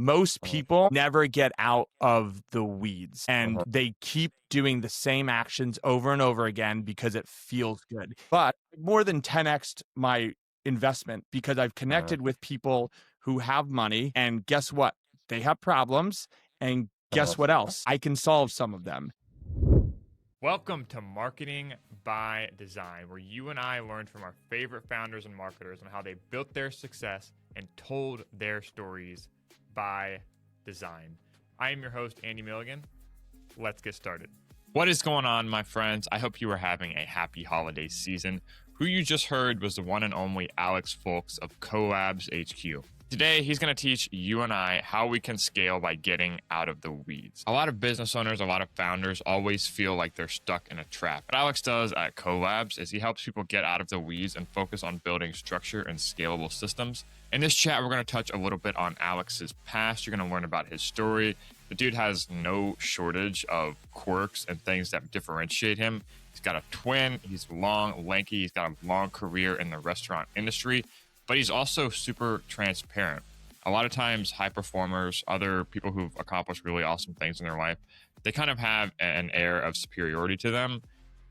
Most people never get out of the weeds, and they keep doing the same actions over and over again because it feels good. But more than 10x'd my investment because I've connected with people who have money, and guess what? They have problems, and guess what else? I can solve some of them. Welcome to Marketing by Design, where you and I learned from our favorite founders and marketers on how they built their success and told their stories by design. I am your host, Andy Milligan. Let's get started. What is going on, my friends? I hope you are having a happy holiday season. Who you just heard was the one and only Alex Foulkes of CoLabs HQ. Today, he's going to teach you and I how we can scale by getting out of the weeds. A lot of business owners, a lot of founders always feel like they're stuck in a trap. What Alex does at CoLabs is he helps people get out of the weeds and focus on building structure and scalable systems. In this chat, we're going to touch a little bit on Alex's past. You're going to learn about his story. The dude has no shortage of quirks and things that differentiate him. He's got a twin. He's long, lanky. He's got a long career in the restaurant industry. But he's also super transparent. A lot of times, high performers, other people who've accomplished really awesome things in their life, they kind of have an air of superiority to them.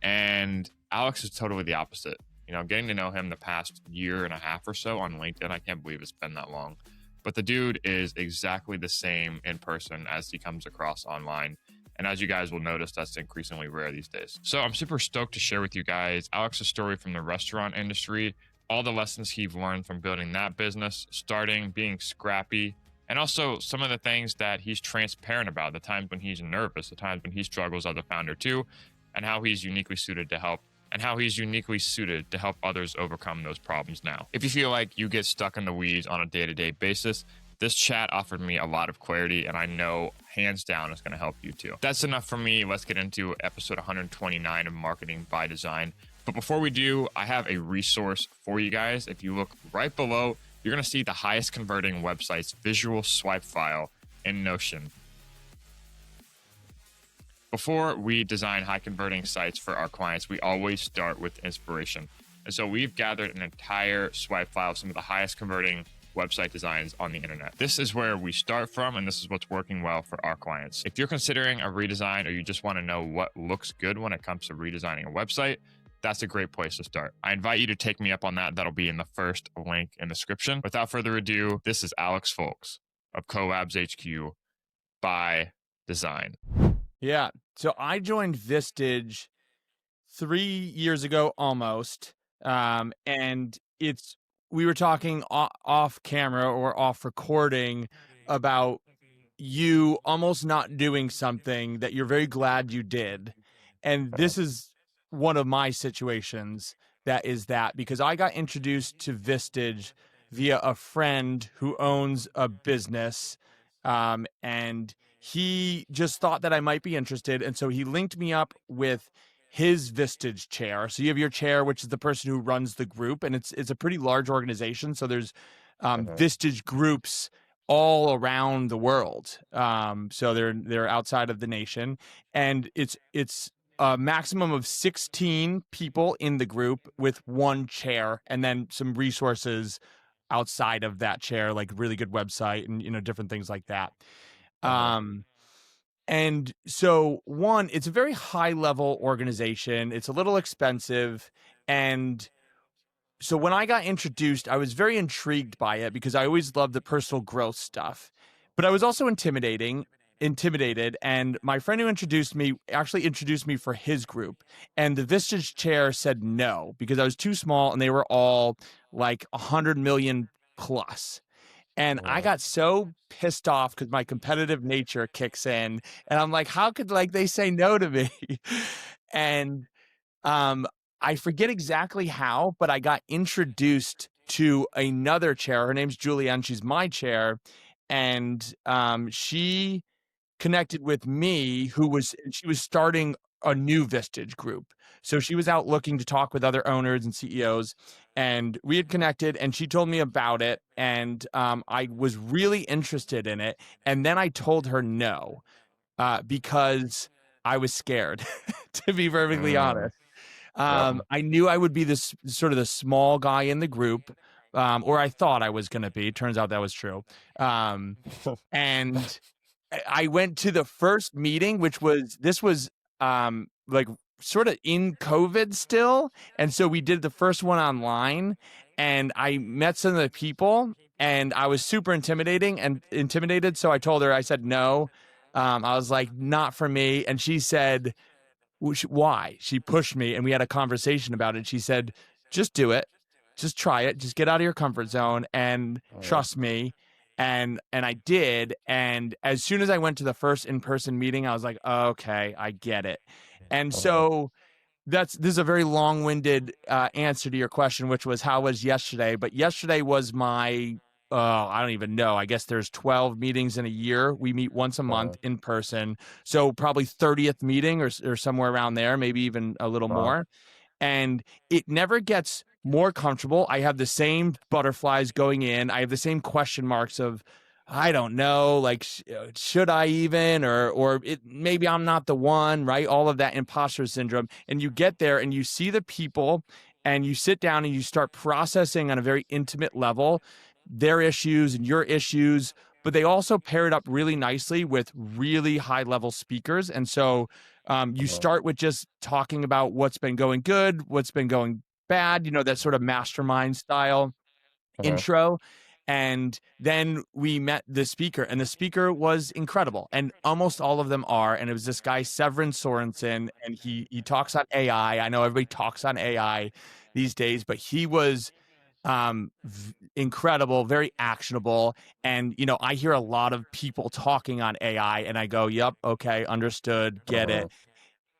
And Alex is totally the opposite. You know, getting to know him the past year and a half or so on LinkedIn, I can't believe it's been that long. But the dude is exactly the same in person as he comes across online. And as you guys will notice, that's increasingly rare these days. So I'm super stoked to share with you guys Alex's story from the restaurant industry, all the lessons he's learned from building that business, starting, being scrappy, and also some of the things that he's transparent about, the times when he's nervous, the times when he struggles as a founder too, and how he's uniquely suited to help others overcome those problems now. If you feel like you get stuck in the weeds on a day-to-day basis, this chat offered me a lot of clarity, and I know hands down it's going to help you too. That's enough for me. Let's get into episode 129 of Marketing by Design. But before we do, I have a resource for you guys. If you look right below, you're going to see the highest converting website's visual swipe file in Notion. Before we design high converting sites for our clients, we always start with inspiration. And so we've gathered an entire swipe file of some of the highest converting website designs on the internet. This is where we start from, and this is what's working well for our clients. If you're considering a redesign or you just want to know what looks good when it comes to redesigning a website, that's a great place to start. I invite you to take me up on that. That'll be in the first link in the description. Without further ado, this is Alex Foulkes of CoLabs HQ by Design. Yeah. So I joined Vistage 3 years ago almost. And we were talking off camera or off recording about you almost not doing something that you're very glad you did. And this is one of my situations because I got introduced to Vistage via a friend who owns a business, and he just thought that I might be interested, and so he linked me up with his Vistage chair. So you have your chair, which is the person who runs the group, and it's a pretty large organization. So there's Vistage groups all around the world. So they're outside of the nation, and it's a maximum of 16 people in the group with one chair, and then some resources outside of that chair, like really good website and different things like that. And so it's a very high level organization. It's a little expensive. And so when I got introduced, I was very intrigued by it because I always loved the personal growth stuff, but I was also intimidated. And my friend who introduced me for his group, and the Vistage chair said no because I was too small and they were all like 100 million plus. And I got so pissed off because my competitive nature kicks in, and I'm like, how could they say no to me? And I forget exactly how, but I got introduced to another chair. Her name's Julianne. She's my chair. And she connected with me, she was starting a new Vistage group. So she was out looking to talk with other owners and CEOs, and we had connected, and she told me about it, and I was really interested in it. And then I told her no, because I was scared, to be perfectly honest. I knew I would be this sort of the small guy in the group. or I thought I was going to be. Turns out that was true. Um, and I went to the first meeting, which was this was like sort of in COVID still, and so we did the first one online, and I met some of the people, and I was super intimidated. So I told her, I said no. I was like, not for me, and she said, why? She pushed me, and we had a conversation about it. She said, just do it, just try it, just get out of your comfort zone and Uh-huh. trust me. And I did. And as soon as I went to the first in-person meeting, I was like, okay, I get it. And Uh-huh. so this is a very long-winded answer to your question, which was how was yesterday? But yesterday was my I don't even know. I guess there's 12 meetings in a year. We meet once a Uh-huh. month in person, so probably 30th meeting or somewhere around there, maybe even a little Wow. more. And it never gets more comfortable. I have the same butterflies going in. I have the same question marks of, I don't know, like should I even, or maybe I'm not the one, right? All of that imposter syndrome. And you get there and you see the people, and you sit down and you start processing on a very intimate level their issues and your issues, but they also pair it up really nicely with really high level speakers. And so you Uh-huh. start with just talking about what's been going good, what's been going bad, that sort of mastermind style Uh-huh. intro. And then we met the speaker, and the speaker was incredible. And almost all of them are. And it was this guy, Severin Sorensen, and he talks on AI. I know everybody talks on AI these days, but he was incredible, very actionable. And I hear a lot of people talking on AI, and I go, yep, okay, understood, get it. Uh-huh.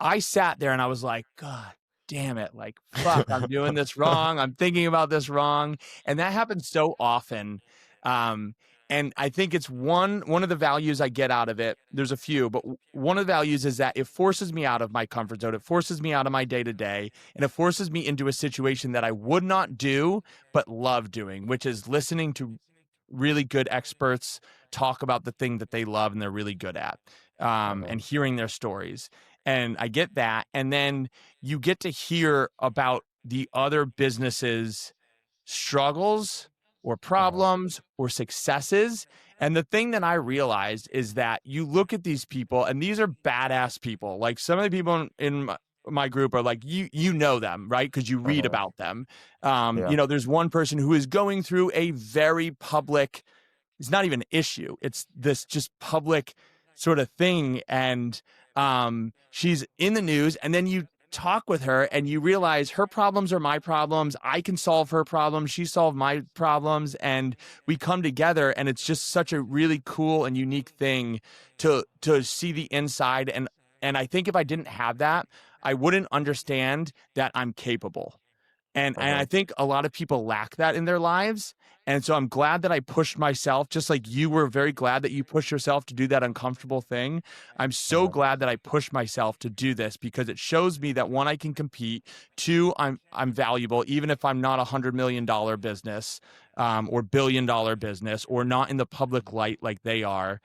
I sat there and I was like, God damn it. Like, fuck, I'm doing this wrong. I'm thinking about this wrong. And that happens so often. Um, and I think it's one of the values I get out of it. There's a few, but one of the values is that it forces me out of my comfort zone. It forces me out of my day to day, and it forces me into a situation that I would not do, but love doing, which is listening to really good experts talk about the thing that they love and they're really good at, Uh-huh. and hearing their stories. And I get that. And then you get to hear about the other businesses' struggles or Uh-huh. problems or successes. And the thing that I realized is that you look at these people, and these are badass people. Like some of the people in my group are like, you know them, right? Because you read Uh-huh. about them. Yeah. There's one person who is going through a very public, it's not even an issue. It's this just public sort of thing. And she's in the news, and then you talk with her and you realize her problems are my problems. I can solve her problems. She solved my problems, and we come together, and it's just such a really cool and unique thing to see the inside. And I think if I didn't have that, I wouldn't understand that I'm capable. And I Uh-huh. think a lot of people lack that in their lives. And so I'm glad that I pushed myself, just like you were very glad that you pushed yourself to do that uncomfortable thing. I'm so Uh-huh. glad that I pushed myself to do this, because it shows me that one, I can compete. Two, I'm valuable, even if I'm not $100 million business, or $1 billion business, or not in the public light like they are.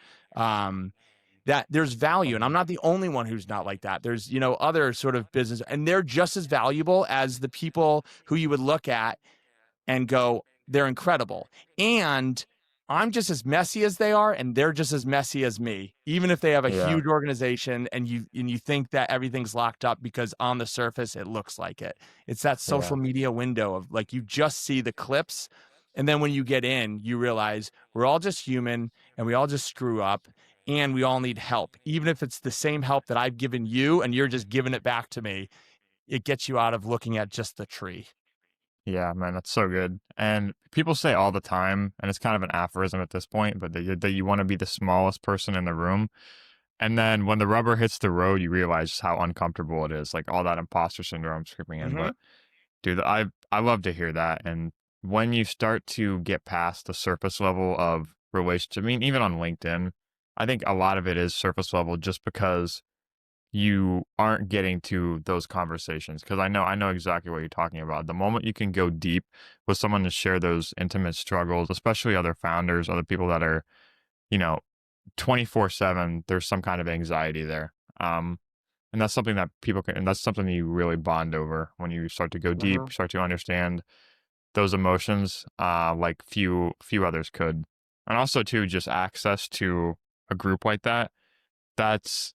That there's value, and Uh-huh. I'm not the only one who's not like that. There's other sort of business, and they're just as valuable as the people who you would look at and go, they're incredible. And I'm just as messy as they are, and they're just as messy as me, even if they have a Yeah. huge organization, and you think that everything's locked up because on the surface it looks like it. It's that Yeah. social media window of, like, you just see the clips, and then when you get in, you realize we're all just human, and we all just screw up, and we all need help. Even if it's the same help that I've given you and you're just giving it back to me, it gets you out of looking at just the tree. Yeah, man, that's so good. And people say all the time, and it's kind of an aphorism at this point, but that you want to be the smallest person in the room. And then when the rubber hits the road, you realize just how uncomfortable it is. Like all that imposter syndrome creeping in. Mm-hmm. But dude, I love to hear that. And when you start to get past the surface level of relationship, I mean, even on LinkedIn, I think a lot of it is surface level just because you aren't getting to those conversations. Because I know exactly what you're talking about. The moment you can go deep with someone to share those intimate struggles, especially other founders, other people that are, you know, 24/7, there's some kind of anxiety there. And that's something that people can, and that's something you really bond over when you start to go deep, Mm-hmm. start to understand. those emotions like few others could. And also too, just access to a group like that, that's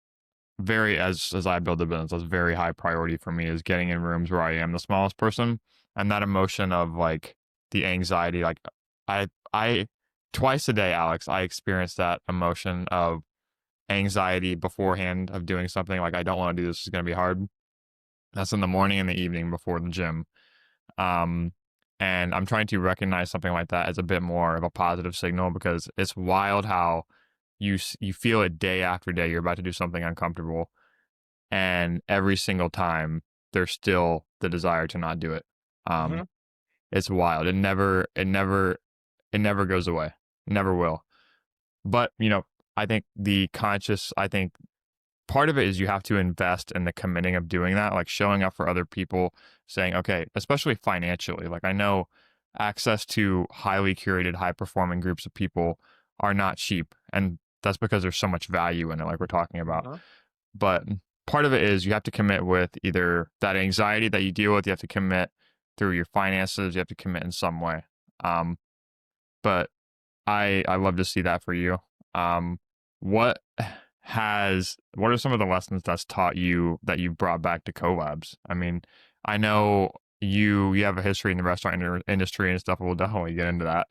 very, as I build a business, that's very high priority for me, is getting in rooms where I am the smallest person. And that emotion of like the anxiety, like I twice a day, Alex, I experience that emotion of anxiety beforehand of doing something. Like, I don't want to do this, it's going to be hard. That's in the morning and the evening before the gym. Um, and I'm trying to recognize something like that as a bit more of a positive signal, because it's wild how you feel it day after day. You're about to do something uncomfortable, and every single time there's still the desire to not do it. Mm-hmm. It's wild. It never goes away. Never will. But I think part of it is you have to invest in the committing of doing that, like showing up for other people, saying, okay, especially financially. Like, I know access to highly curated, high performing groups of people are not cheap. And that's because there's so much value in it, like we're talking about. Uh-huh. But part of it is you have to commit with either that anxiety that you deal with, you have to commit through your finances, you have to commit in some way. But I love to see that for you. What what are some of the lessons that's taught you that you've brought back to CoLabs? I mean, I know you have a history in the restaurant industry and stuff. We'll definitely get into that.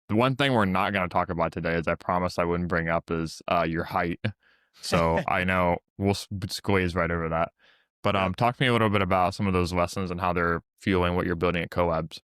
The one thing we're not going to talk about today, is I promised I wouldn't bring up, is your height. So I know we'll squeeze right over that. But Yep. talk to me a little bit about some of those lessons and how they're fueling what you're building at CoLabs.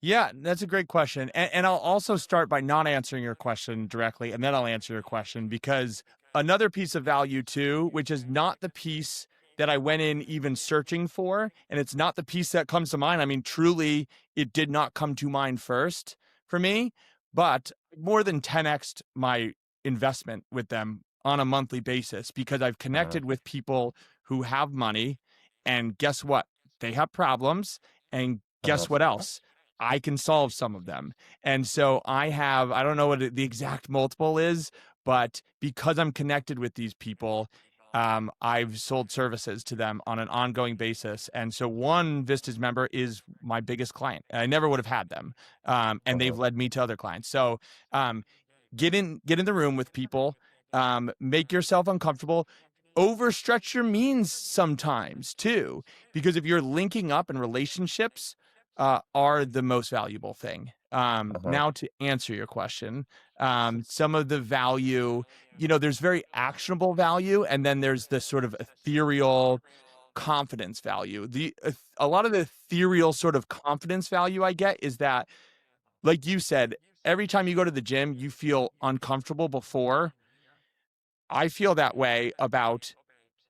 Yeah, that's a great question. And I'll also start by not answering your question directly, and then I'll answer your question, because another piece of value too, which is not the piece that I went in even searching for, and it's not the piece that comes to mind. I mean, truly, it did not come to mind first for me, but more than 10x'd my investment with them on a monthly basis, because I've connected with people who have money, and guess what? They have problems, and guess what else? I can solve some of them. And so I don't know what the exact multiple is, but because I'm connected with these people, I've sold services to them on an ongoing basis. And so one Vistage member is my biggest client. I never would have had them. And they've led me to other clients. So get in the room with people, make yourself uncomfortable, overstretch your means sometimes too, because if you're linking up in relationships, are the most valuable thing. Now to answer your question, some of the value, there's very actionable value, and then there's the sort of ethereal confidence value. A lot of the ethereal sort of confidence value I get is that, like you said, every time you go to the gym, you feel uncomfortable before. I feel that way about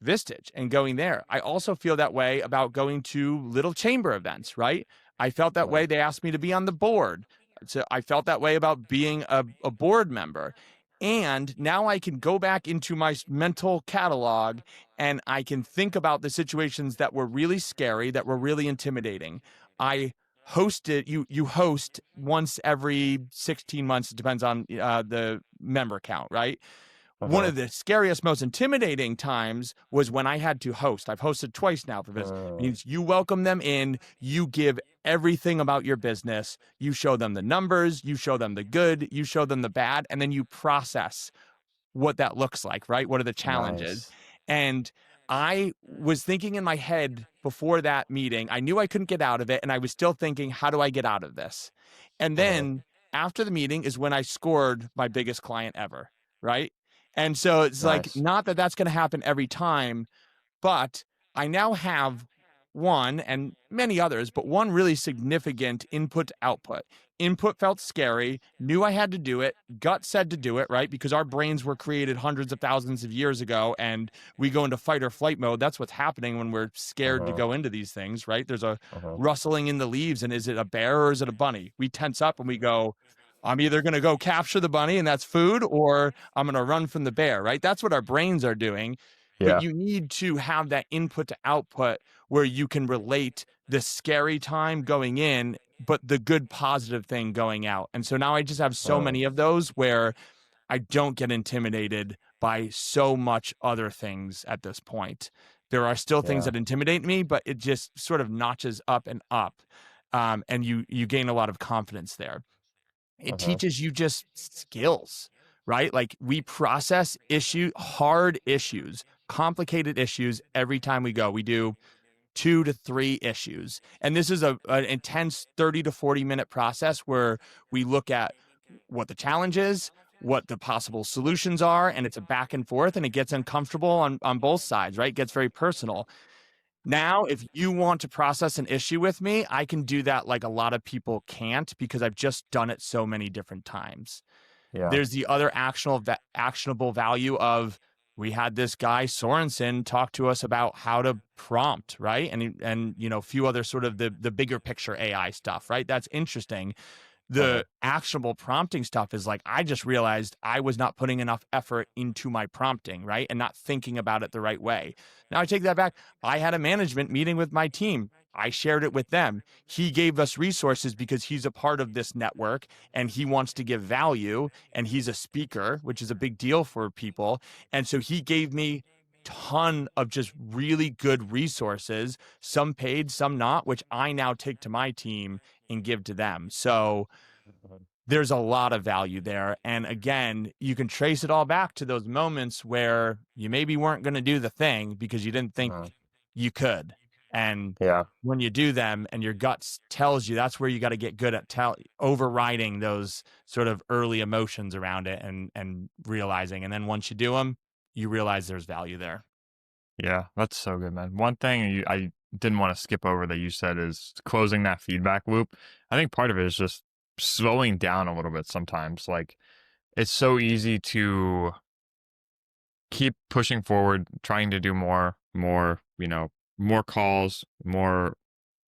Vistage and going there. I also feel that way about going to little chamber events, right? I felt that way. They asked me to be on the board. So I felt that way about being a board member. And now I can go back into my mental catalog, and I can think about the situations that were really scary, that were really intimidating. I hosted, you host once every 16 months. It depends on the member count, right? One of the scariest, most intimidating times was when I had to host. I've hosted twice now for business. It means you welcome them in, you give everything about your business, you show them the numbers, you show them the good, you show them the bad, and then you process what that looks like, right? What are the challenges? Nice. And I was thinking in my head before that meeting, I knew I couldn't get out of it, and I was still thinking, how do I get out of this? And then after the meeting is when I scored my biggest client ever, right? And so it's like, Nice. not that that's going to happen every time, but I now have one, and many others, but one really significant input output. Input felt scary, knew I had to do it, gut said to do it, right? Because our brains were created hundreds of thousands of years ago, and we go into fight or flight mode. That's what's happening when we're scared to go into these things, right? There's a rustling in the leaves, and is it a bear or is it a bunny? We tense up and we go, I'm either going to go capture the bunny and that's food, or I'm going to run from the bear, right? That's what our brains are doing. But Yeah. you need to have that input to output where you can relate the scary time going in, but the good positive thing going out. And so now I just have so many of those where I don't get intimidated by so much other things at this point. There are still things Yeah. that intimidate me, but it just sort of notches up and up. And you gain a lot of confidence there. It Uh-huh. teaches you just skills, right? Like we process hard issues, complicated issues every time we go. We do 2 to 3 issues. And this is an intense 30 to 40-minute process where we look at what the challenge is, what the possible solutions are, and it's a back and forth, and it gets uncomfortable on both sides, right? It gets very personal. Now, if you want to process an issue with me, I can do that like a lot of people can't because I've just done it so many different times. Yeah. There's the other actionable value of we had this guy Sorensen talk to us about how to prompt, right? And a few other sort of the bigger picture AI stuff, right? That's interesting. The actionable prompting stuff is like, I just realized I was not putting enough effort into my prompting, right? And not thinking about it the right way. Now I take that back. I had a management meeting with my team. I shared it with them. He gave us resources because he's a part of this network and he wants to give value and he's a speaker, which is a big deal for people. And so he gave me ton of just really good resources, some paid, some not, which I now take to my team and give to them. So there's a lot of value there. And again, you can trace it all back to those moments where you maybe weren't going to do the thing because you didn't think you could. And Yeah. when you do them and your gut tells you, that's where you got to get good at overriding those sort of early emotions around it and realizing. And then once you do them, you realize there's value there. Yeah, that's so good, man. One thing I didn't want to skip over that you said is closing that feedback loop. I think part of it is just slowing down a little bit sometimes. Like, it's so easy to keep pushing forward, trying to do more, more calls, more,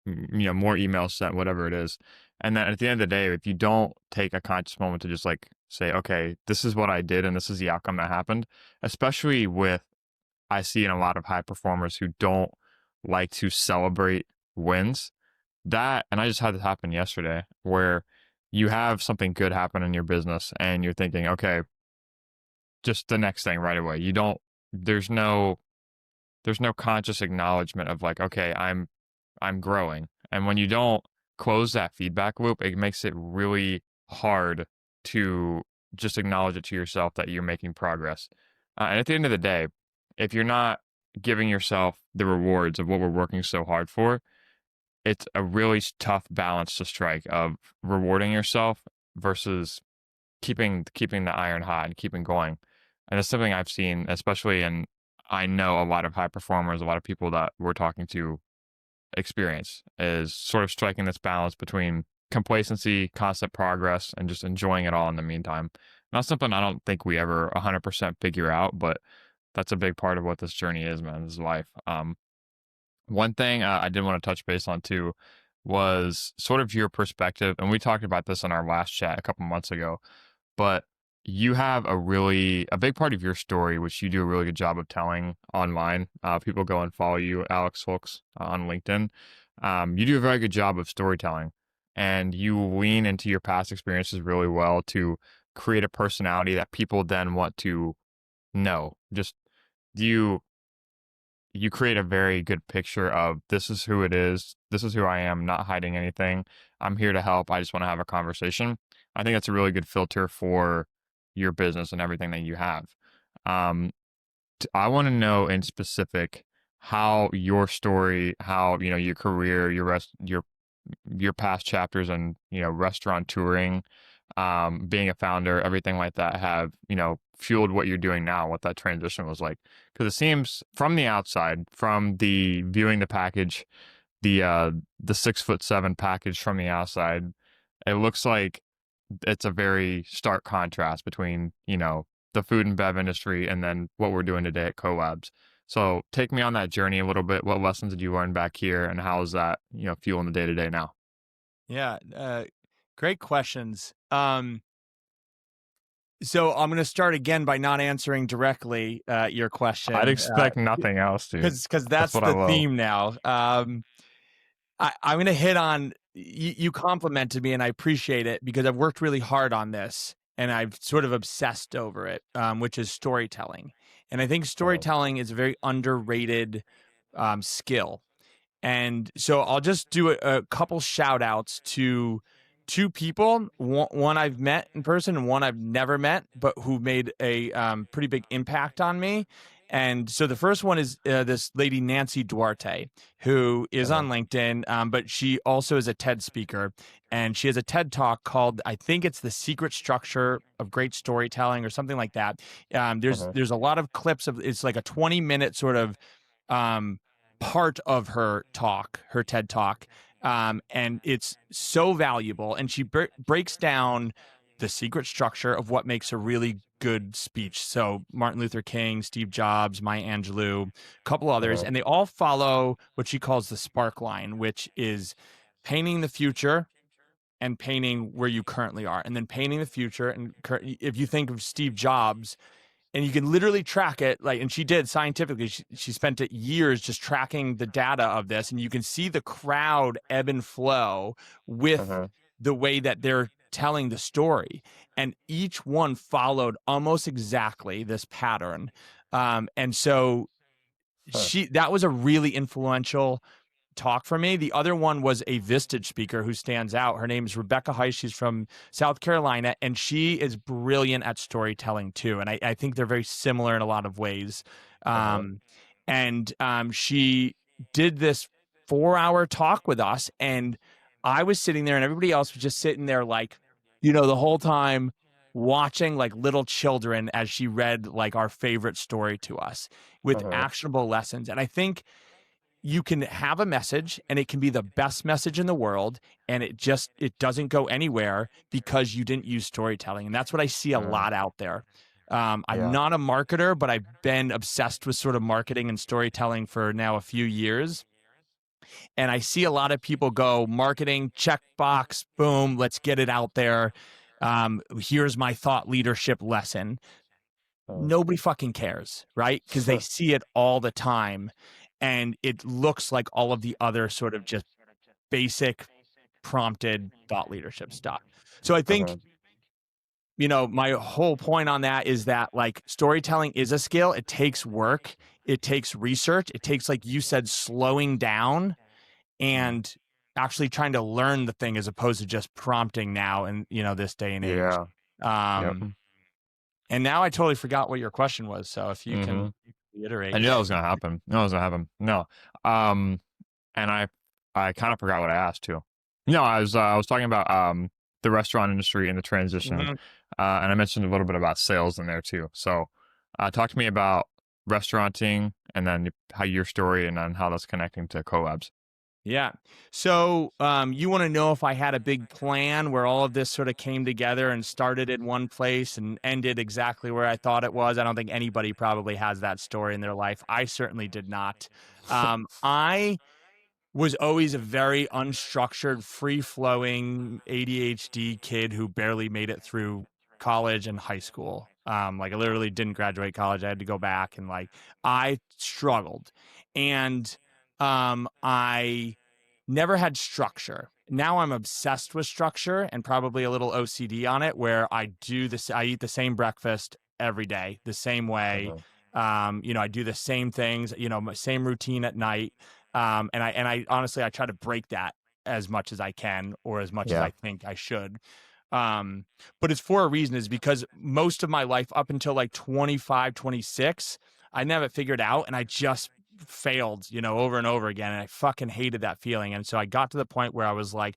more emails sent, whatever it is. And then at the end of the day, if you don't take a conscious moment to just like say, okay, this is what I did and this is the outcome that happened, especially with, I see in a lot of high performers who don't like to celebrate wins. That, and I just had this happen yesterday, where you have something good happen in your business and you're thinking, okay, just the next thing right away. There's no conscious acknowledgement of like, okay, I'm growing. And when you don't close that feedback loop, it makes it really hard to just acknowledge it to yourself that you're making progress. And at the end of the day, if you're not giving yourself the rewards of what we're working so hard for, it's a really tough balance to strike of rewarding yourself versus keeping the iron hot and keeping going. And it's something I've seen, especially in, I know a lot of high performers, a lot of people that we're talking to experience, is sort of striking this balance between complacency, constant progress, and just enjoying it all in the meantime. Not something I don't think we ever 100% figure out, but that's a big part of what this journey is, man. This is life. One thing I did want to touch base on too was sort of your perspective, and we talked about this in our last chat a couple months ago, but you have a big part of your story, which you do a really good job of telling online. People go and follow you, Alex Foulkes, on LinkedIn. You do a very good job of storytelling, and you lean into your past experiences really well to create a personality that people then want to know. Just you create a very good picture of, this is who it is. This is who I am, not hiding anything. I'm here to help. I just want to have a conversation. I think that's a really good filter for your business and everything that you have. I want to know in specific how your story, how, your career, your past chapters and, restaurant touring, being a founder, everything like that have, fueled what you're doing now, what that transition was like. Because it seems from the outside, from the viewing the package, the 6'7" package from the outside, it looks like it's a very stark contrast between, the food and bev industry and then what we're doing today at CoLabs. So take me on that journey a little bit. What lessons did you learn back here, and how is that, fueling the day to day now? Yeah, great questions. So I'm going to start again by not answering directly your question. I'd expect nothing else, dude. Because that's what I the love. theme now. I'm going to hit on, you complimented me and I appreciate it because I've worked really hard on this and I've sort of obsessed over it, which is storytelling. And I think storytelling is a very underrated skill. And so I'll just do a couple shout outs to two people, one I've met in person and one I've never met, but who made a pretty big impact on me. And so the first one is this lady, Nancy Duarte, who is on LinkedIn, but she also is a TED speaker. And she has a TED talk called, I think it's The Secret Structure of Great Storytelling or something like that. There's a lot of clips of, it's like a 20-minute sort of part of her talk, her TED talk. And it's so valuable. And she breaks down the secret structure of what makes a really good speech. So Martin Luther King, Steve Jobs, Maya Angelou, a couple others, and they all follow what she calls the spark line, which is painting the future and painting where you currently are, and then painting the future. And if you think of Steve Jobs, and you can literally track it, like, and she did scientifically. She spent years just tracking the data of this, and you can see the crowd ebb and flow with the way that they're telling the story, and each one followed almost exactly this pattern. And so that was a really influential talk for me. The other one was a Vistage speaker who stands out. Her name is Rebecca Heiss. She's from South Carolina, and she is brilliant at storytelling too. And I think they're very similar in a lot of ways. And she did this 4-hour talk with us, and I was sitting there, and everybody else was just sitting there, like, the whole time watching like little children as she read like our favorite story to us with actionable lessons. And I think you can have a message and it can be the best message in the world, and it doesn't go anywhere because you didn't use storytelling. And that's what I see a lot out there. I'm not a marketer, but I've been obsessed with sort of marketing and storytelling for now a few years. And I see a lot of people go marketing, checkbox, boom, let's get it out there. Here's my thought leadership lesson. Nobody fucking cares, right? Because they see it all the time. And it looks like all of the other sort of just basic prompted thought leadership stuff. So I think, my whole point on that is that like storytelling is a skill. It takes work. It takes research. It takes, like you said, slowing down and actually trying to learn the thing as opposed to just prompting now in, this day and age. And now I totally forgot what your question was. So if you can reiterate. I knew that was gonna happen. No. And I kind of forgot what I asked too. No, I was talking about the restaurant industry and the transition, and I mentioned a little bit about sales in there too. So, talk to me about restauranting, and then how your story, and then how that's connecting to CoLabs. Yeah. So you want to know if I had a big plan where all of this sort of came together and started in one place and ended exactly where I thought it was? I don't think anybody probably has that story in their life. I certainly did not. I was always a very unstructured, free-flowing ADHD kid who barely made it through college and high school. Like I literally didn't graduate college. I had to go back, and like I struggled. And I never had structure. Now I'm obsessed with structure and probably a little OCD on it, where I eat the same breakfast every day, the same way. I do the same things, same routine at night. And I honestly, I try to break that as much as I can, or as much as I think I should. But it's for a reason, is because most of my life up until like 25, 26, I never figured out, and I just failed, over and over again. And I fucking hated that feeling. And so I got to the point where I was like,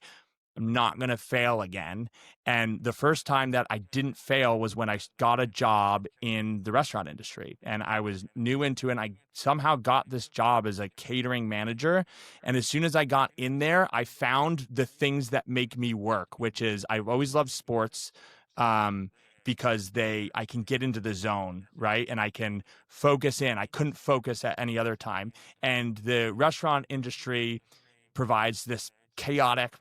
I'm not going to fail again. And the first time that I didn't fail was when I got a job in the restaurant industry, and I was new into it. And I somehow got this job as a catering manager. And as soon as I got in there, I found the things that make me work, which is I've always loved sports. Because I can get into the zone, right? And I can focus in. I couldn't focus at any other time. And the restaurant industry provides this chaotic,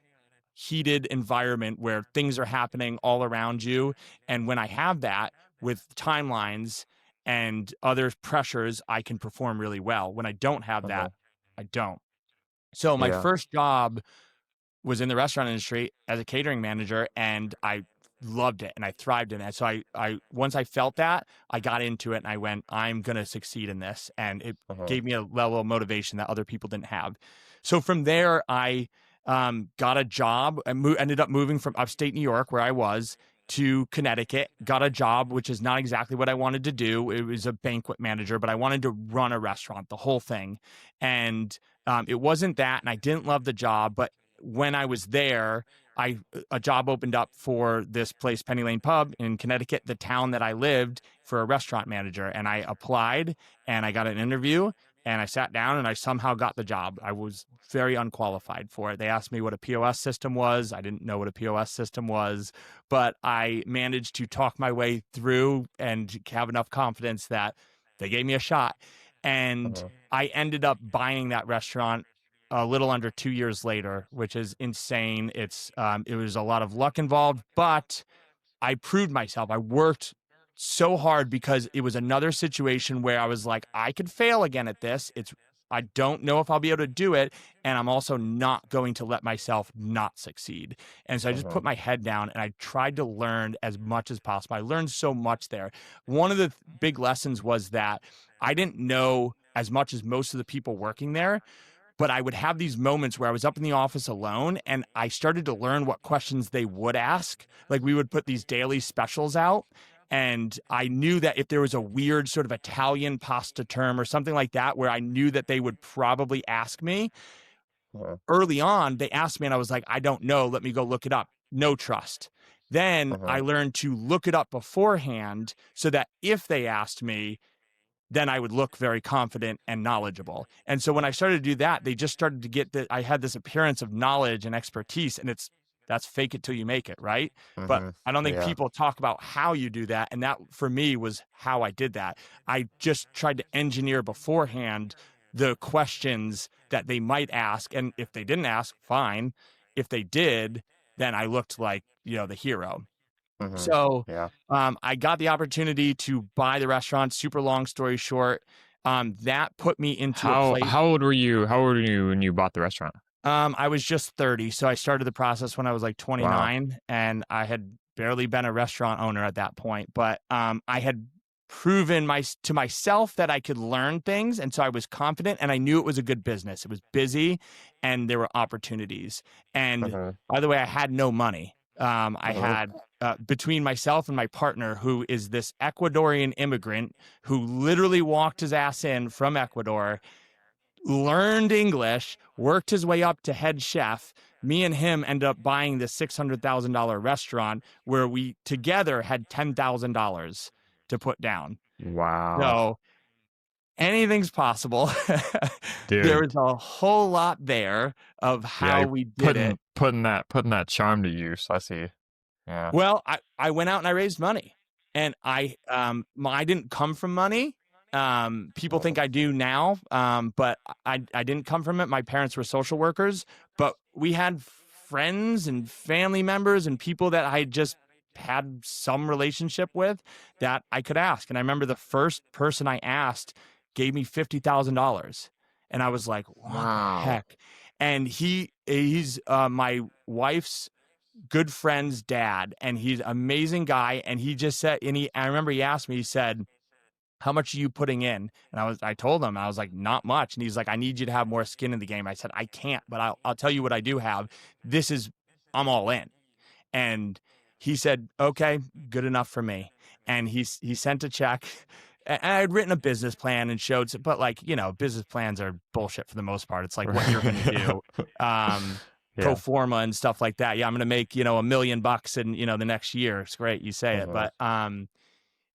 heated environment where things are happening all around you. And when I have that with timelines and other pressures, I can perform really well. When I don't have that, I don't. So my first job was in the restaurant industry as a catering manager, and I loved it and I thrived in it. So I once I felt that, I got into it and I went, I'm going to succeed in this. And it gave me a level of motivation that other people didn't have. So from there, I got a job and ended up moving from upstate New York, where I was, to Connecticut, got a job, which is not exactly what I wanted to do. It was a banquet manager, but I wanted to run a restaurant, the whole thing. And it wasn't that, and I didn't love the job, but when I was there, a job opened up for this place, Penny Lane Pub in Connecticut, the town that I lived, for a restaurant manager. And I applied and I got an interview and I sat down and I somehow got the job. I was very unqualified for it. They asked me what a POS system was. I didn't know what a POS system was, but I managed to talk my way through and have enough confidence that they gave me a shot. And I ended up buying that restaurant a little under 2 years later, which is insane. It was a lot of luck involved, but I proved myself. I worked so hard because it was another situation where I was like, I could fail again at this. I don't know if I'll be able to do it. And I'm also not going to let myself not succeed. And so I just put my head down and I tried to learn as much as possible. I learned so much there. One of the big lessons was that I didn't know as much as most of the people working there, but I would have these moments where I was up in the office alone and I started to learn what questions they would ask. Like we would put these daily specials out. And I knew that if there was a weird sort of Italian pasta term or something like that, where I knew that they would probably ask me early on, they asked me and I was like, I don't know. Let me go look it up. No trust. Then I learned to look it up beforehand so that if they asked me, then I would look very confident and knowledgeable. And so when I started to do that, they just started to get that I had this appearance of knowledge and expertise, and that's fake it till you make it, right? But I don't think people talk about how you do that. And that for me was how I did that. I just tried to engineer beforehand the questions that they might ask. And if they didn't ask, fine. If they did, then I looked like, the hero. So I got the opportunity to buy the restaurant. Super long story short, that put me into a place. How old were you? How old were you when you bought the restaurant? I was just 30. So I started the process when I was like 29 and I had barely been a restaurant owner at that point. But I had proven to myself that I could learn things. And so I was confident and I knew it was a good business. It was busy and there were opportunities. And by the way, I had no money. I had between myself and my partner, who is this Ecuadorian immigrant who literally walked his ass in from Ecuador, learned English, worked his way up to head chef. Me and him ended up buying this $600,000 restaurant where we together had $10,000 to put down. Wow. So anything's possible. Dude. There was a whole lot there of how we did it. Putting that charm to use. I see. Yeah. Well, I went out and I raised money, and I didn't come from money. People think I do now, but I didn't come from it. My parents were social workers, but we had friends and family members and people that I just had some relationship with that I could ask. And I remember the first person I asked gave me $50,000, and I was like, "What the heck?" And he's my wife's good friend's dad, and he's an amazing guy. And he just said, I remember he asked me, he said, "How much are you putting in?" And I told him, I was like, "Not much." And he's like, "I need you to have more skin in the game." I said, "I can't, but I'll tell you what I do have. I'm all in." And he said, "Okay, good enough for me." And he sent a check. And I had written a business plan and showed, but business plans are bullshit for the most part. It's like what you're going to do. Pro forma and stuff like that. Yeah, I'm going to make, $1 million in, the next year. It's great. You say it. But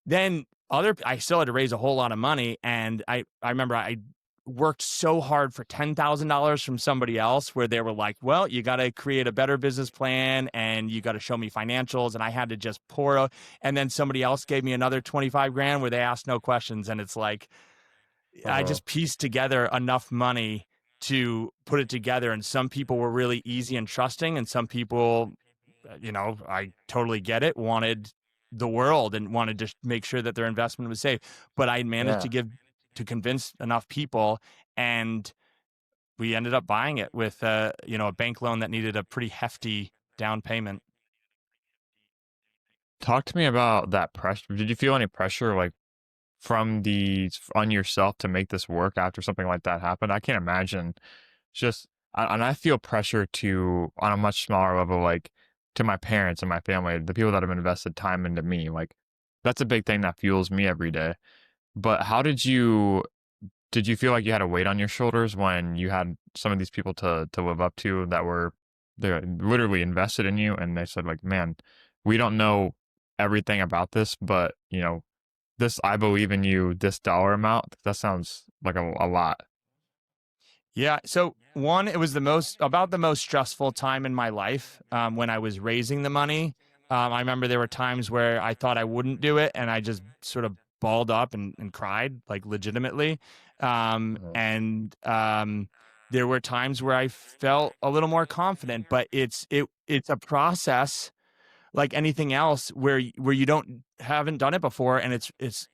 then I still had to raise a whole lot of money. And I remember I worked so hard for $10,000 from somebody else where they were like, "Well, you got to create a better business plan and you got to show me financials." And I had to just and then somebody else gave me another 25 grand where they asked no questions. And it's like, I just pieced together enough money to put it together. And some people were really easy and trusting. And some people, I totally get it, wanted the world and wanted to make sure that their investment was safe. But I managed to convince enough people, and we ended up buying it with a bank loan that needed a pretty hefty down payment. Talk to me about that pressure. Did you feel any pressure like on yourself to make this work after something like that happened? I can't imagine. Just and I feel pressure to on a much smaller level, like to my parents and my family, the people that have invested time into me. Like that's a big thing that fuels me every day. But how did you feel like you had a weight on your shoulders when you had some of these people to live up to that were they're literally invested in you and they said like, man, we don't know everything about this, but this I believe in you, this dollar amount, that sounds like a lot. Yeah. So one, it was the most stressful time in my life when I was raising the money. I remember there were times where I thought I wouldn't do it, and I just sort of balled up and cried like legitimately. Mhm. And there were times where I felt a little more confident, but it's a process like anything else where you don't haven't done it before, and is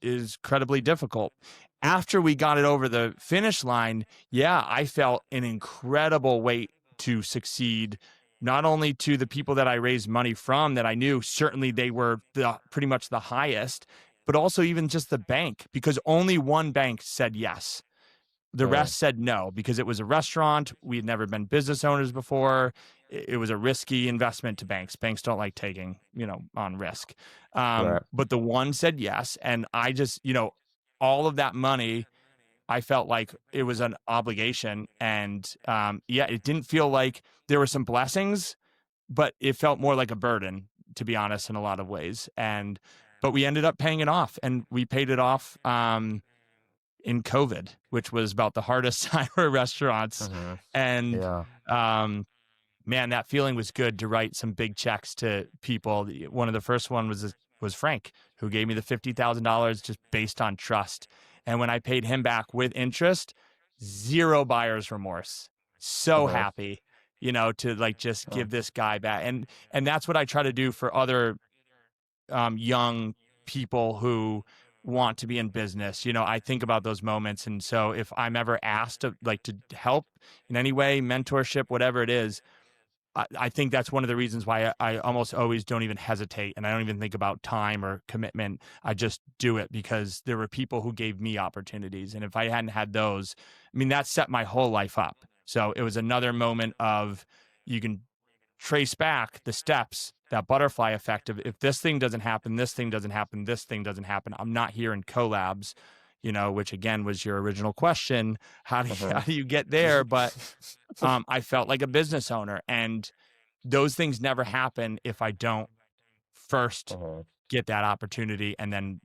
incredibly difficult. After we got it over the finish line, yeah, I felt an incredible weight to succeed, not only to the people that I raised money from that I knew certainly they were pretty much the highest, but also even just the bank, because only one bank said yes. The Mm, rest said no because it was a restaurant. We had never been business owners before. It was a risky investment to banks. Banks don't like taking, on risk. right. But the one said yes. And I just, all of that money, I felt like it was an obligation. And yeah, it didn't feel like there were some blessings, but it felt more like a burden, to be honest, in a lot of ways. But we ended up paying it off, and we paid it off. In COVID, which was about the hardest time for restaurants. Hmm. And Yeah. um, man, that feeling was good to write some big checks to people. One of the first one was Frank, who gave me the $50,000 just based on trust. And when I paid him back with interest, zero buyer's remorse. So Hmm. happy, to like just Oh, give this guy back. And that's what I try to do for other young people who want to be in business. I think about those moments, and so if I'm ever asked to help in any way, mentorship, whatever it is, I think that's one of the reasons why I almost always don't even hesitate, and I don't even think about time or commitment. I just do it because there were people who gave me opportunities, and if I hadn't had those, I mean, that set my whole life up. So it was another moment of you can trace back the steps, that butterfly effect of if this thing doesn't happen, this thing doesn't happen, this thing doesn't happen. I'm not here in CoLabs, which again was your original question. How do you, uh-huh. how do you get there? But I felt like a business owner, and those things never happen if I don't first Uh-huh. get that opportunity, and then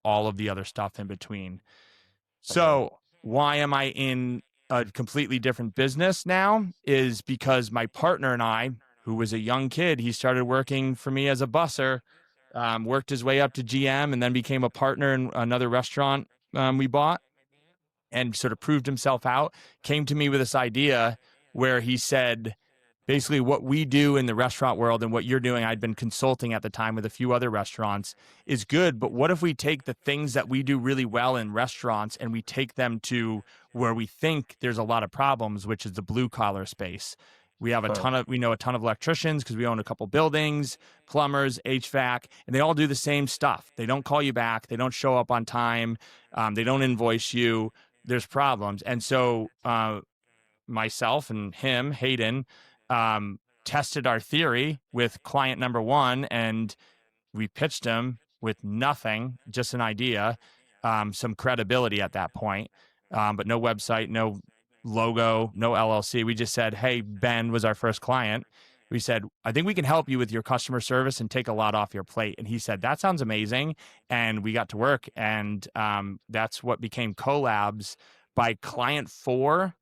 all of the other stuff in between. Uh-huh. So why am I in a completely different business now is because my partner and I, who was a young kid, he started working for me as a busser, worked his way up to GM, and then became a partner in another restaurant we bought, and sort of proved himself out. Came to me with this idea where he said, basically what we do in the restaurant world and what you're doing, I'd been consulting at the time with a few other restaurants, is good. But what if we take the things that we do really well in restaurants and we take them to where we think there's a lot of problems, which is the blue collar space? Huh. We know a ton of electricians because we own a couple buildings, plumbers, HVAC, and they all do the same stuff. They don't call you back. They don't show up on time. They don't invoice you. There's problems. And so myself and him, Hayden, tested our theory with client number one, and we pitched him with nothing, just an idea, some credibility at that point, but no website, no logo, no LLC. We just said, hey, Ben was our first client. We said, I think we can help you with your customer service and take a lot off your plate. And he said, that sounds amazing. And we got to work. And that's what became CoLabs. By client four,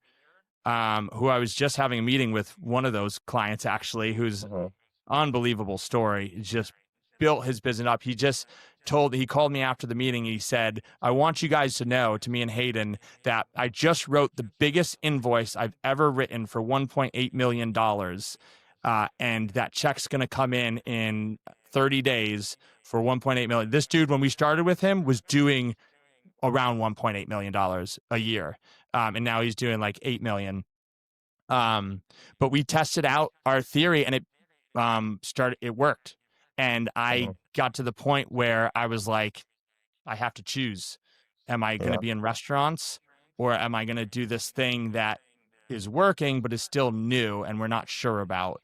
who I was just having a meeting with, one of those clients actually, who's Uh-huh. unbelievable story. He just built his business up. He called me after the meeting. He said, I want you guys to know, to me and Hayden, that I just wrote the biggest invoice I've ever written for $1.8 million. And that check's going to come in 30 days for $1.8 million. This dude, when we started with him, was doing around $1.8 million a year. And now he's doing like 8 million. But we tested out our theory, and it worked. And I got to the point where I was like, I have to choose. Am I going to be in restaurants, or am I going to do this thing that is working but is still new and we're not sure about?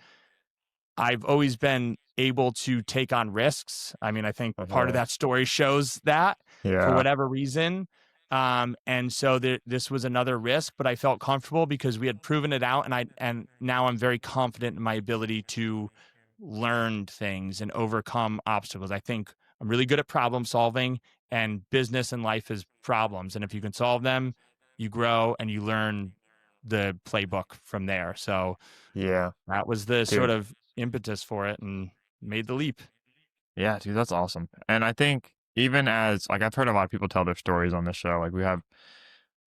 I've always been able to take on risks. I mean, I think part of that story shows that for whatever reason. And so this was another risk, but I felt comfortable because we had proven it out, and now I'm very confident in my ability to learn things and overcome obstacles. I think I'm really good at problem solving, and business and life is problems. And if you can solve them, you grow and you learn the playbook from there. So that was the sort of impetus for it, and made the leap. Yeah, dude, that's awesome. And I think even as like I've heard a lot of people tell their stories on this show. Like we have,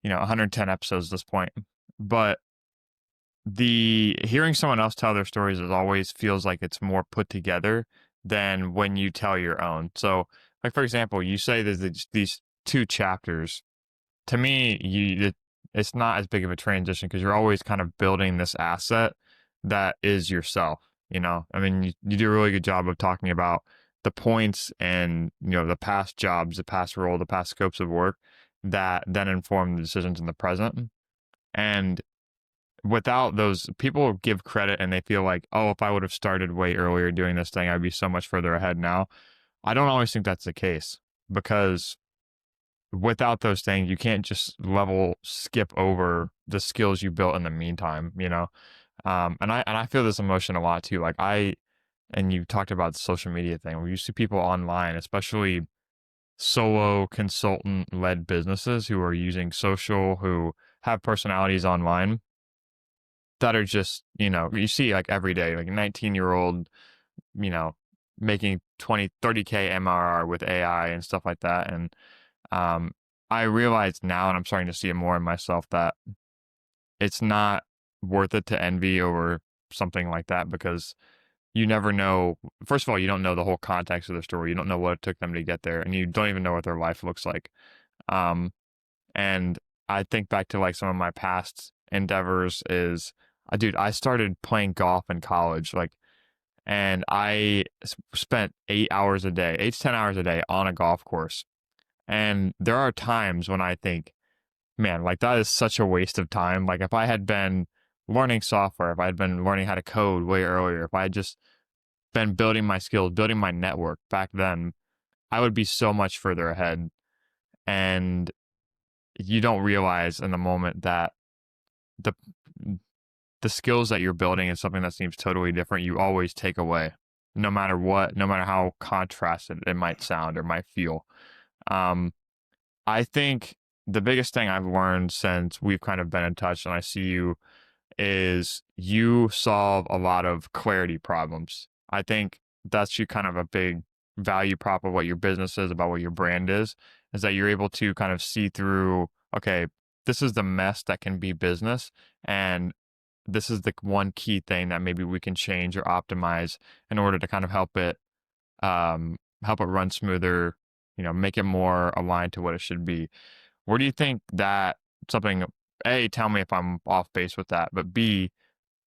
110 episodes at this point. But the hearing someone else tell their stories is always feels like it's more put together than when you tell your own. So, like for example, you say there's these two chapters. To me, it's not as big of a transition because you're always kind of building this asset that is yourself. I mean, you do a really good job of talking about the points and the past jobs, the past role, the past scopes of work that then inform the decisions in the present. And without those, people give credit and they feel like, oh, if I would have started way earlier doing this thing, I'd be so much further ahead now. I don't always think that's the case, because without those things, you can't just skip over the skills you built in the meantime, and I feel this emotion a lot too. Like and you talked about the social media thing, where you see people online, especially solo consultant led businesses who are using social, who have personalities online that are just, you see like every day, like a 19-year-old, making 20, 30K MRR with AI and stuff like that. And I realize now, and I'm starting to see it more in myself, that it's not worth it to envy over something like that, because you never know. First of all, you don't know the whole context of the story. You don't know what it took them to get there, and you don't even know what their life looks like. And I think back to like some of my past endeavors is, dude, I started playing golf in college, and I spent 8 to 10 hours a day on a golf course. And there are times when I think, man, like that is such a waste of time. Like if I had been learning software, if I had been learning how to code way earlier, if I had just been building my skills, building my network back then, I would be so much further ahead. And you don't realize in the moment that the the skills that you're building is something that seems totally different. You always take away, no matter what, no matter how contrasted it might sound or might feel. I think the biggest thing I've learned since we've kind of been in touch and I see you is you solve a lot of clarity problems. I think that's you kind of a big value prop of what your business is, about what your brand is that you're able to kind of see through, okay, this is the mess that can be business, and this is the one key thing that maybe we can change or optimize in order to kind of help it run smoother, make it more aligned to what it should be. Where do you think that something, A, tell me if I'm off base with that, but B,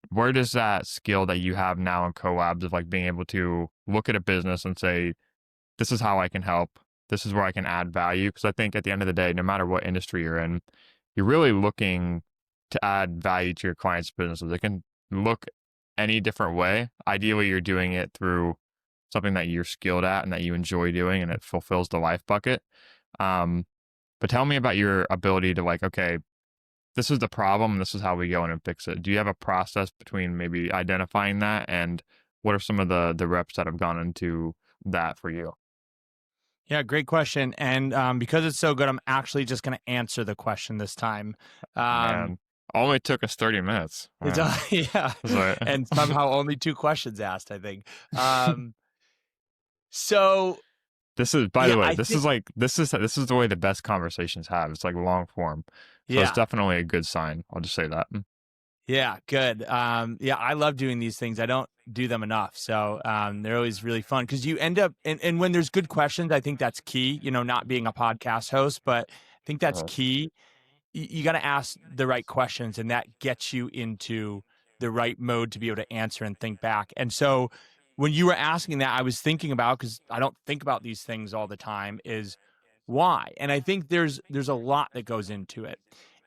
where does that skill that you have now in CoLabs of like being able to look at a business and say, this is how I can help, this is where I can add value? Because I think at the end of the day, no matter what industry you're in, you're really looking to add value to your clients' businesses. It can look any different way. Ideally, you're doing it through something that you're skilled at and that you enjoy doing, and it fulfills the life bucket. But tell me about your ability to like, okay, this is the problem, and this is how we go in and fix it. Do you have a process between maybe identifying that, and what are some of the reps that have gone into that for you? Yeah, great question. And because it's so good, I'm actually just going to answer the question this time. Man, only took us 30 minutes. It's, yeah, and somehow only 2 questions asked, I think. So this is, by the way, this is the way the best conversations have. It's like long form. So it's definitely a good sign. I'll just say that. Yeah, good. Yeah, I love doing these things. I don't do them enough. So they're always really fun because you end up, and when there's good questions, I think that's key, not being a podcast host, but I think that's key. You got to ask the right questions, and that gets you into the right mode to be able to answer and think back. And so when you were asking that, I was thinking about, because I don't think about these things all the time, is why. And I think there's a lot that goes into it.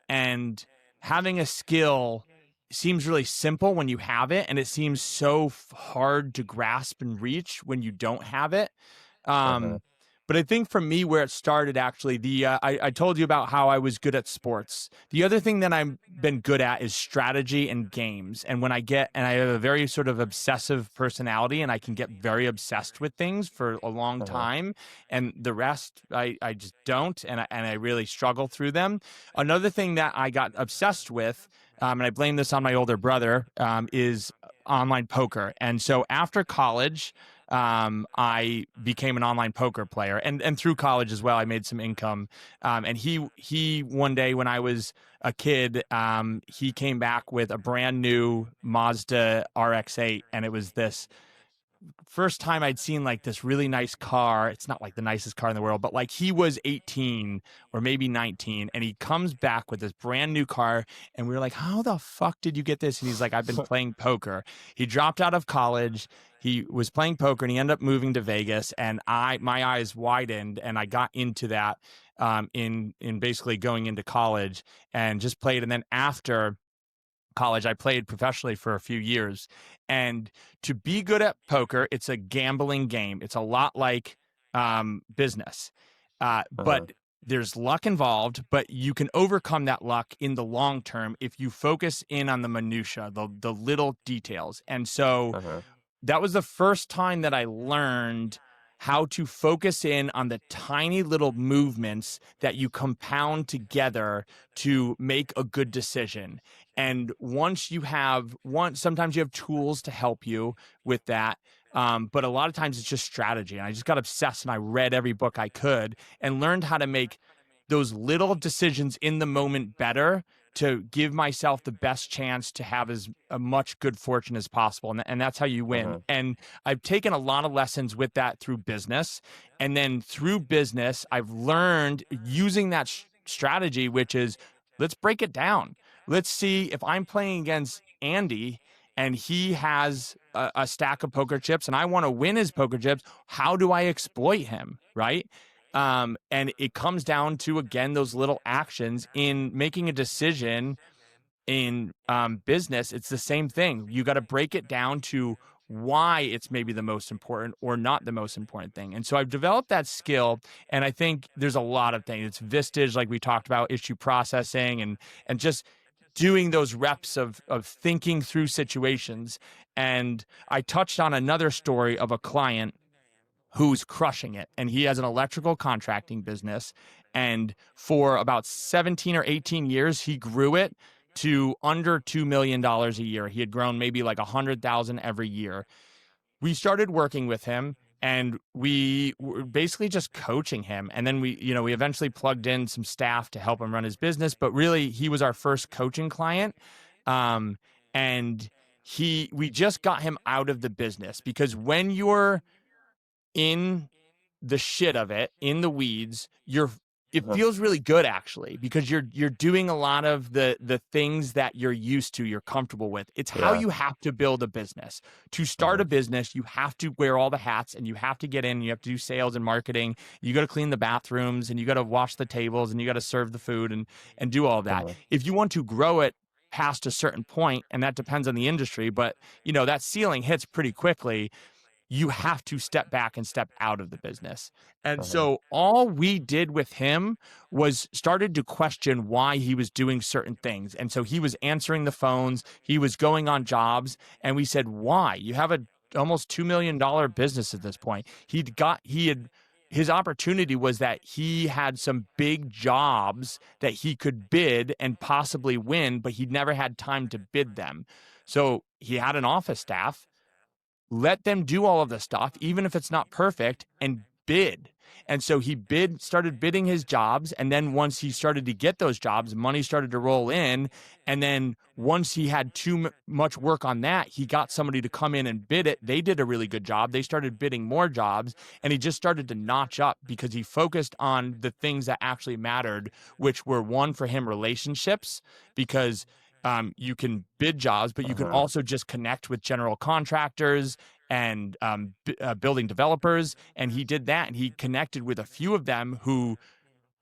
And having a skill seems really simple when you have it, and it seems so hard to grasp and reach when you don't have it. Uh-huh. But I think for me, where it started, actually, I told you about how I was good at sports. The other thing that I've been good at is strategy and games. And when I have a very sort of obsessive personality, and I can get very obsessed with things for a long Uh-huh. time, and the rest I just don't, and I really struggle through them. Another thing that I got obsessed with, and I blame this on my older brother, is online poker. And so after college, I became an online poker player, and through college as well, I made some income. And he one day when I was a kid, he came back with a brand new Mazda RX-8, and it was this first time I'd seen like this really nice car. It's not like the nicest car in the world, but like he was 18 or maybe 19, and he comes back with this brand new car, and we were like, how the fuck did you get this? And he's like, I've been playing poker. He dropped out of college. He was playing poker, and he ended up moving to Vegas, and my eyes widened, and I got into that in basically going into college, and just played. And then after college, I played professionally for a few years. And to be good at poker, it's a gambling game. It's a lot like business, but there's luck involved. But you can overcome that luck in the long term if you focus in on the minutia, the little details. And so that was the first time that I learned how to focus in on the tiny little movements that you compound together to make a good decision. And once you have sometimes you have tools to help you with that. But a lot of times it's just strategy. And I just got obsessed, and I read every book I could and learned how to make those little decisions in the moment better, to give myself the best chance to have as much good fortune as possible. And that's how you win. And I've taken a lot of lessons with that through business. And then through business, I've learned using that strategy, which is, let's break it down. Let's see, if I'm playing against Andy and he has a stack of poker chips and I want to win his poker chips, how do I exploit him, right? And it comes down to, again, those little actions in making a decision in business. It's the same thing. You got to break it down to why it's maybe the most important or not the most important thing. And so I've developed that skill, and I think there's a lot of things. It's Vistage, like we talked about, issue processing, and just doing those reps of thinking through situations. And I touched on another story of a client who's crushing it. And he has an electrical contracting business. And for about 17 or 18 years, he grew it to under $2 million a year. He had grown maybe like 100,000 every year. We started working with him, and we were basically just coaching him. And then we eventually plugged in some staff to help him run his business. But really, he was our first coaching client. And we just got him out of the business, because when you're in the shit of it, in the weeds, it feels really good, actually, because you're doing a lot of the things that you're used to, you're comfortable with. It's how you have to build a business. To start a business, you have to wear all the hats, and you have to get in, you have to do sales and marketing. You got to clean the bathrooms, and you got to wash the tables, and you got to serve the food and do all of that. If you want to grow it past a certain point, and that depends on the industry, but that ceiling hits pretty quickly, you have to step back and step out of the business. And so all we did with him was started to question why he was doing certain things. And so he was answering the phones, he was going on jobs, and we said, why? You have a almost $2 million business at this point. His opportunity was that he had some big jobs that he could bid and possibly win, but he'd never had time to bid them. So he had an office staff. Let them do all of the stuff, even if it's not perfect, and bid. And so he started bidding his jobs. And then once he started to get those jobs, money started to roll in. And then once he had too much work on that, he got somebody to come in and bid it. They did a really good job. They started bidding more jobs, and he just started to notch up because he focused on the things that actually mattered, which were, one, for him, relationships, because you can bid jobs, but you can also just connect with general contractors and building developers. And he did that, and he connected with a few of them who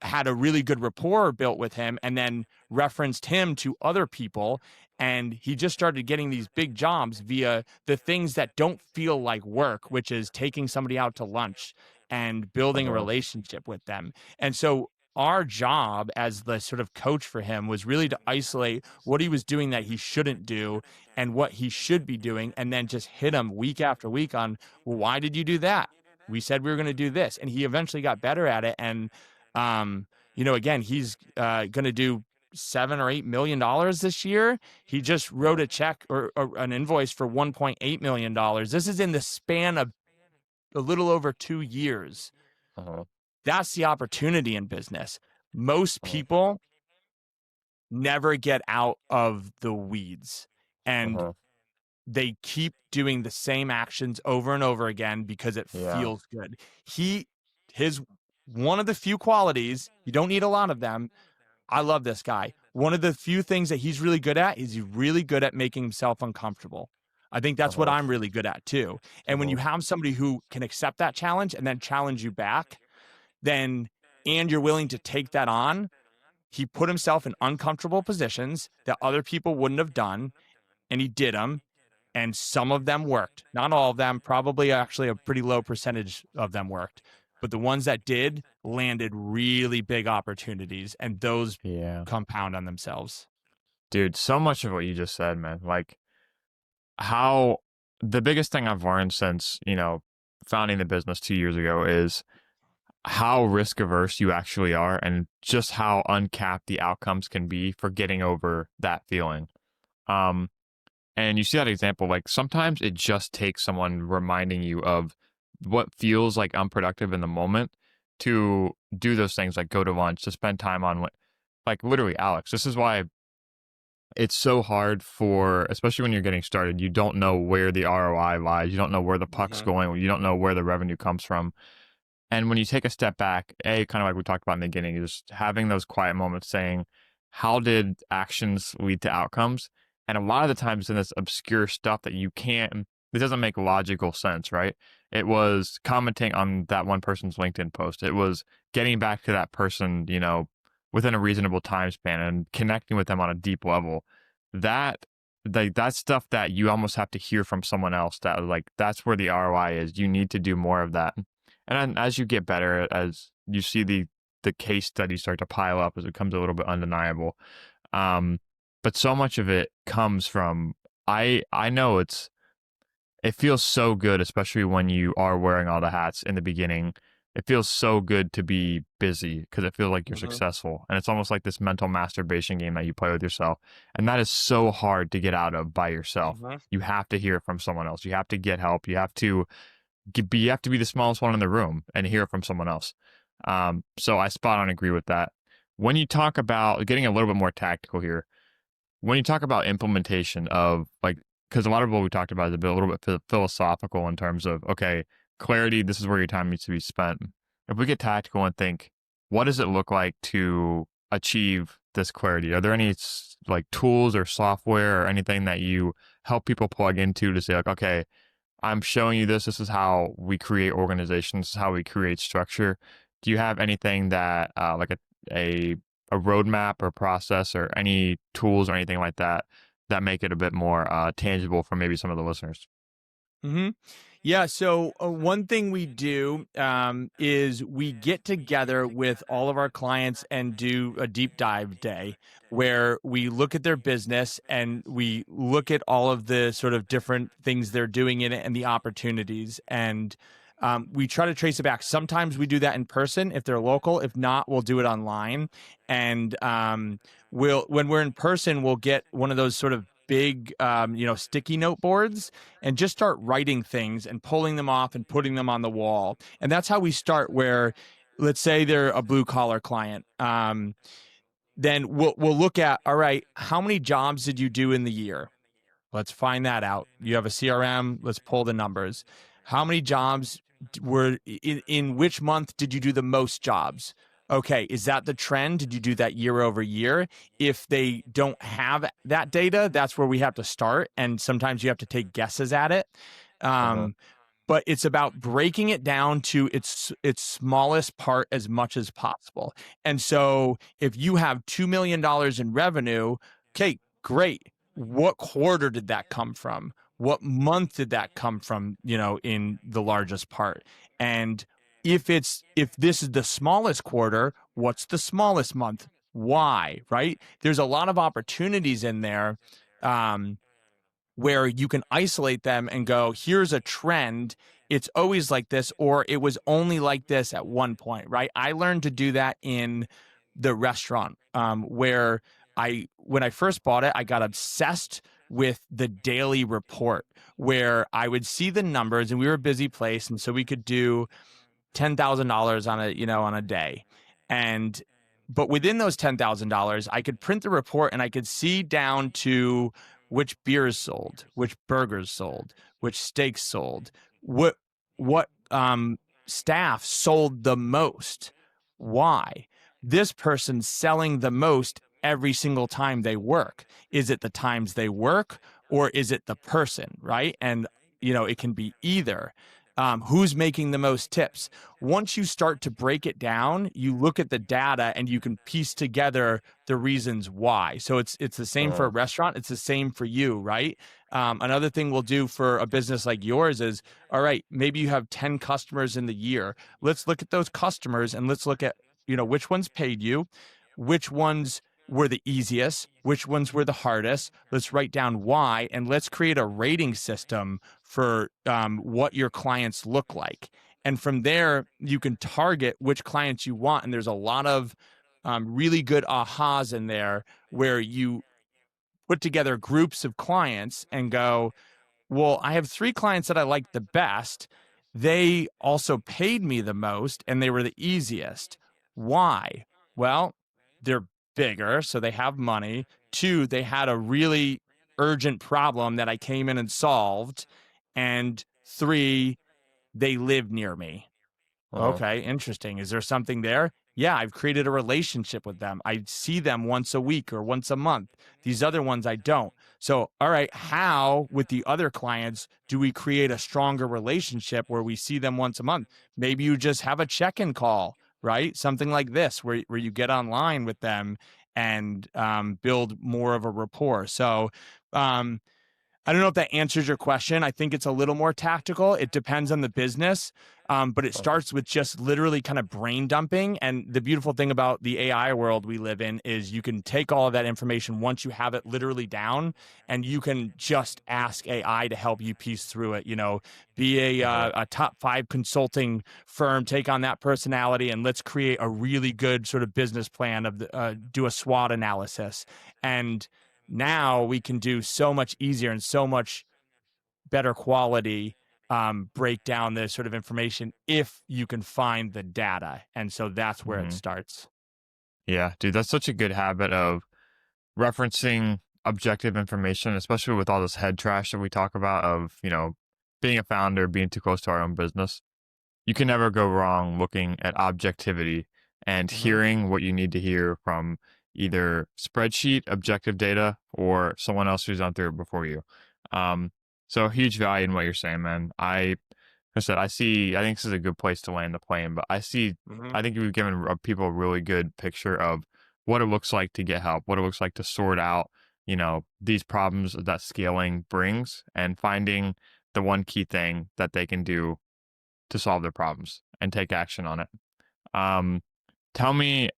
had a really good rapport built with him, and then referenced him to other people. And he just started getting these big jobs via the things that don't feel like work, which is taking somebody out to lunch and building a relationship with them. And so our job as the sort of coach for him was really to isolate what he was doing that he shouldn't do and what he should be doing, and then just hit him week after week on, well, why did you do that? We said we were going to do this. And he eventually got better at it. And again, he's going to do $7 or $8 million this year. He just wrote a check or an invoice for $1.8 million. This is in the span of a little over 2 years. That's the opportunity in business. Most people never get out of the weeds, and they keep doing the same actions over and over again because it feels good. His one of the few qualities, you don't need a lot of them. I love this guy. One of the few things that he's really good at is he's really good at making himself uncomfortable. I think that's what I'm really good at too. And when you have somebody who can accept that challenge and then challenge you back, and you're willing to take that on, he put himself in uncomfortable positions that other people wouldn't have done, and he did them. And some of them worked. Not all of them, probably actually a pretty low percentage of them worked. But the ones that did landed really big opportunities, and those compound on themselves. Dude, so much of what you just said, man. Like, how the biggest thing I've learned since, founding the business 2 years ago is how risk averse you actually are, and just how uncapped the outcomes can be for getting over that feeling. And you see that example, like sometimes it just takes someone reminding you of what feels like unproductive in the moment to do those things, like go to lunch, to spend time on, like literally, Alex, this is why it's so hard especially when you're getting started, you don't know where the ROI lies. You don't know where the puck's going. You don't know where the revenue comes from. And when you take a step back, kind of like we talked about in the beginning, is having those quiet moments saying, how did actions lead to outcomes? And a lot of the times in this obscure stuff that it doesn't make logical sense, right? It was commenting on that one person's LinkedIn post. It was getting back to that person, within a reasonable time span and connecting with them on a deep level. That's stuff that you almost have to hear from someone else, that that's where the ROI is. You need to do more of that. And then as you get better, as you see the case studies start to pile up, as it becomes a little bit undeniable. But so much of it comes from, I know it feels so good, especially when you are wearing all the hats in the beginning. It feels so good to be busy because it feels like you're successful. And it's almost like this mental masturbation game that you play with yourself. And that is so hard to get out of by yourself. You have to hear it from someone else. You have to get help. You have to be the smallest one in the room and hear it from someone else. So I spot on agree with that. When you talk about getting a little bit more tactical here, when you talk about implementation of because a lot of what we talked about is a little bit philosophical in terms of, okay, clarity, this is where your time needs to be spent. If we get tactical and think, what does it look like to achieve this clarity? Are there any tools or software or anything that you help people plug into to say, okay, I'm showing you this. This is how we create organizations. This is how we create structure. Do you have anything that a roadmap or process or any tools or anything like that make it a bit more tangible for maybe some of the listeners? Yeah. So one thing we do is we get together with all of our clients and do a deep dive day where we look at their business and we look at all of the sort of different things they're doing in it and the opportunities. And we try to trace it back. Sometimes we do that in person if they're local. If not, we'll do it online. And when we're in person, we'll get one of those sort of big, sticky note boards and just start writing things and pulling them off and putting them on the wall. And that's how we start, where let's say they're a blue collar client. Then we'll look at, all right, how many jobs did you do in the year? Let's find that out. You have a CRM. Let's pull the numbers. How many jobs were in which month did you do the most jobs? Okay, is that the trend? Did you do that year over year? If they don't have that data, that's where we have to start. And sometimes you have to take guesses at it. But it's about breaking it down to its smallest part as much as possible. And so if you have $2 million in revenue, okay, great. What quarter did that come from? What month did that come from, in the largest part? And if this is the smallest quarter, what's the smallest month? Why, right? There's a lot of opportunities in there. Where you can isolate them and go, here's a trend. It's always like this, or it was only like this at one point, right? I learned to do that in the restaurant, where when I first bought it, I got obsessed with the daily report where I would see the numbers, and we were a busy place. And so we could do $10,000 on a day. But within those $10,000, I could print the report and I could see down to which beers sold, which burgers sold, which steaks sold, what staff sold the most. Why? This person's selling the most every single time they work. Is it the times they work, or is it the person, right? And it can be either. Who's making the most tips? Once you start to break it down, you look at the data and you can piece together the reasons why. So it's the same for a restaurant. It's the same for you, right? Another thing we'll do for a business like yours is, all right, maybe you have 10 customers in the year. Let's look at those customers and let's look at, which ones paid you, which ones were the easiest, which ones were the hardest. Let's write down why, and let's create a rating system for what your clients look like. And from there, you can target which clients you want. And there's a lot of really good ahas in there where you put together groups of clients and go, well, I have 3 clients that I like the best. They also paid me the most and they were the easiest. Why? Well, they're bigger, so they have money. 2, they had a really urgent problem that I came in and solved. And 3, they live near me. Okay, interesting. Is there something there? Yeah, I've created a relationship with them. I see them once a week or once a month. These other ones I don't. So, all right, how with the other clients do we create a stronger relationship where we see them once a month? Maybe you just have a check-in call, right? Something like this where you get online with them and build more of a rapport. So, I don't know if that answers your question. I think it's a little more tactical. It depends on the business, but it starts with just literally kind of brain dumping. And the beautiful thing about the AI world we live in is you can take all of that information once you have it literally down, and you can just ask AI to help you piece through it. Be a top 5 consulting firm, take on that personality, and let's create a really good sort of business plan do a SWOT analysis. And now we can do so much easier and so much better quality break down this sort of information if you can find the data. And so that's where it starts. Yeah, dude, that's such a good habit of referencing objective information, especially with all this head trash that we talk about of, being a founder, being too close to our own business. You can never go wrong looking at objectivity and hearing what you need to hear from either spreadsheet, objective data, or someone else who's done through it before you. So huge value in what you're saying, man. I think this is a good place to land the plane, but I think we've given people a really good picture of what it looks like to get help, what it looks like to sort out, these problems that scaling brings, and finding the one key thing that they can do to solve their problems and take action on it. Tell me,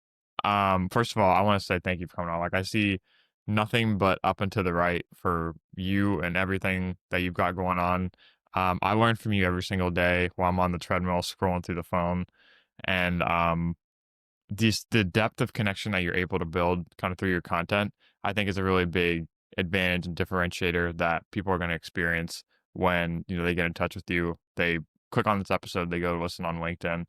first of all, I want to say thank you for coming on. Like, I see nothing but up and to the right for you and everything that you've got going on. I learn from you every single day while I'm on the treadmill scrolling through the phone. And the depth of connection that you're able to build kind of through your content, I think is a really big advantage and differentiator that people are going to experience when, they get in touch with you. They click on this episode, they go listen on LinkedIn.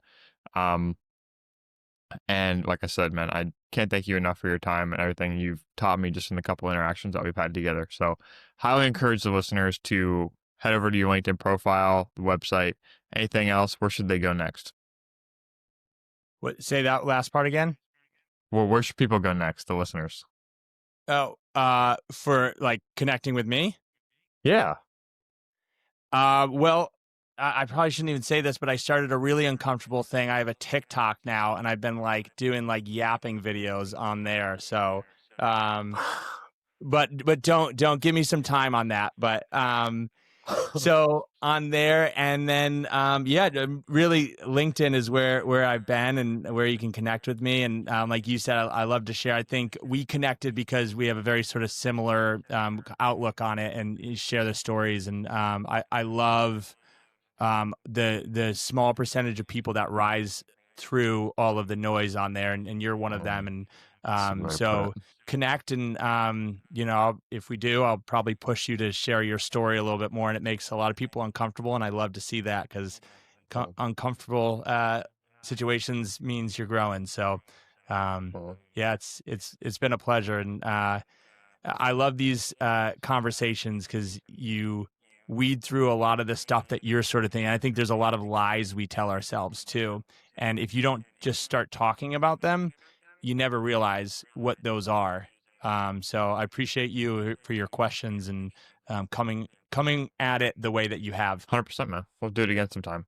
And like I said, man, I can't thank you enough for your time and everything you've taught me just in the couple interactions that we've had together. So highly encourage the listeners to head over to your LinkedIn profile, the website. Anything else? Where should they go next? Say that last part again? Well, where should people go next, the listeners? Oh, for like connecting with me? Yeah. Well, I probably shouldn't even say this, but I started a really uncomfortable thing. I have a TikTok now, and I've been like doing like yapping videos on there. So, um, but don't give me some time on that. But so on there, and then yeah, really LinkedIn is where I've been and where you can connect with me. And like you said, I love to share. I think we connected because we have a very sort of similar outlook on it, and you share the stories. And I love the small percentage of people that rise through all of the noise on there, and you're one of them. And so connect, and if we do, I'll probably push you to share your story a little bit more, and it makes a lot of people uncomfortable, and I love to see that, because uncomfortable situations means you're growing. So yeah, it's been a pleasure. And I love these conversations because you weed through a lot of the stuff that you're sort of thinking. I think there's a lot of lies we tell ourselves too. And if you don't just start talking about them, you never realize what those are. So I appreciate you for your questions and coming at it the way that you have. 100%, man. We'll do it again sometime.